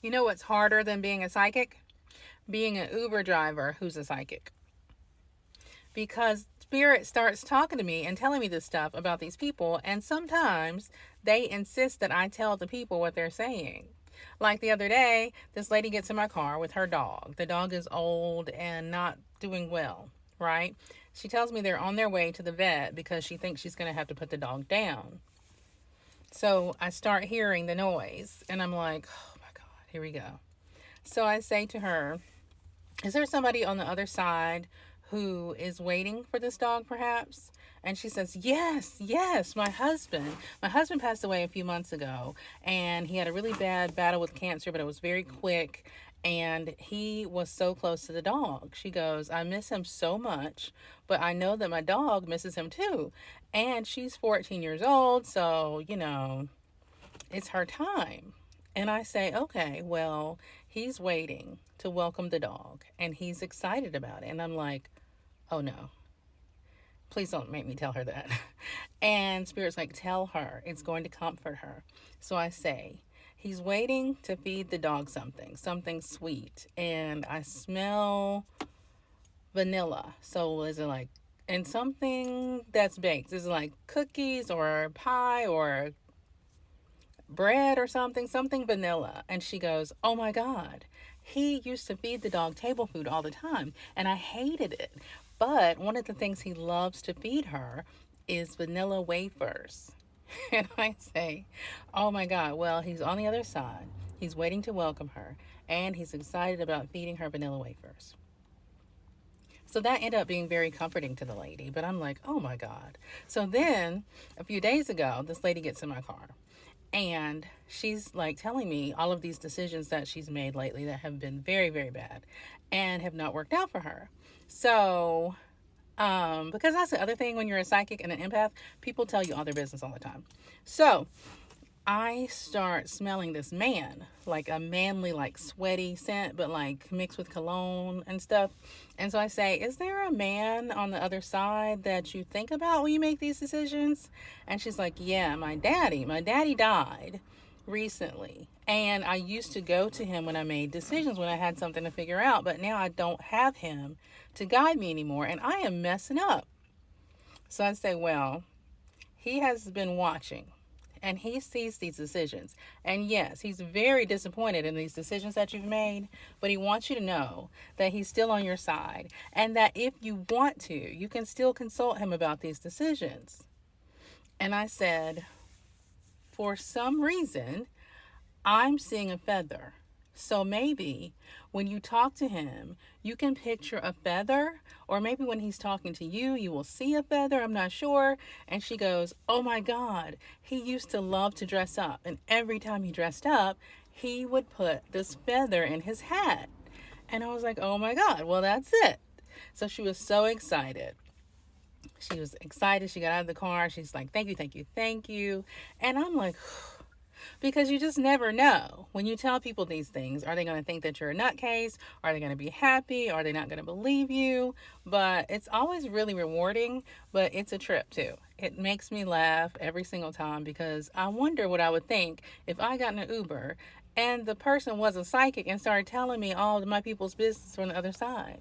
You know what's harder than being a psychic? Being an Uber driver who's a psychic. Because Spirit starts talking to me and telling me this stuff about these people, and sometimes they insist that I tell the people what they're saying. Like the other day, this lady gets in my car with her dog. The dog is old and not doing well, right? She tells me they're on their way to the vet because she thinks she's going to have to put the dog down. So I start hearing the noise, and I'm like, oh my God, here we go. So I say to her, is there somebody on the other side who is waiting for this dog, perhaps? And she says, yes, yes, my husband. My husband passed away a few months ago, and he had a really bad battle with cancer, but it was very quick. And he was so close to the dog. She goes, I miss him so much, but I know that my dog misses him too. And she's 14 years old, so, it's her time. And I say, okay, well, he's waiting to welcome the dog and he's excited about it. And I'm like, oh no, please don't make me tell her that. And Spirit's like, tell her, it's going to comfort her. So I say, he's waiting to feed the dog something sweet. And I smell vanilla. So is it like, and something that's baked? Is it like cookies or pie or bread or something vanilla? And she goes, oh my God, he used to feed the dog table food all the time and I hated it. But one of the things he loves to feed her is vanilla wafers. And I say, oh my God, well, he's on the other side. He's waiting to welcome her and he's excited about feeding her vanilla wafers. So that ended up being very comforting to the lady. But I'm like, oh my God. So then a few days ago, this lady gets in my car and she's like telling me all of these decisions that she's made lately that have been very, very bad and have not worked out for her. So, because that's the other thing when you're a psychic and an empath, people tell you all their business all the time. So, I start smelling this man, like a manly, like sweaty scent, but like mixed with cologne and stuff. And so I say, is there a man on the other side that you think about when you make these decisions? And she's like, yeah, my daddy. My daddy died recently. And I used to go to him when I made decisions, when I had something to figure out. But now I don't have him to guide me anymore. And I am messing up. So I say, well, he has been watching and he sees these decisions. And yes, he's very disappointed in these decisions that you've made, but he wants you to know that he's still on your side and that if you want to, you can still consult him about these decisions. And I said, for some reason, I'm seeing a feather. So maybe when you talk to him, you can picture a feather, or maybe when he's talking to you, you will see a feather. I'm not sure. And she goes, oh my God, he used to love to dress up. And every time he dressed up, he would put this feather in his hat. And I was like, oh my God, well, that's it. So she was so excited. She was excited. She got out of the car. She's like, thank you, thank you, thank you. And I'm like, because you just never know. When you tell people these things, are they going to think that you're a nutcase? Are they going to be happy? Are they not going to believe you? But it's always really rewarding, but it's a trip too. It makes me laugh every single time because I wonder what I would think if I got in an Uber and the person was a psychic and started telling me all of my people's business from the other side.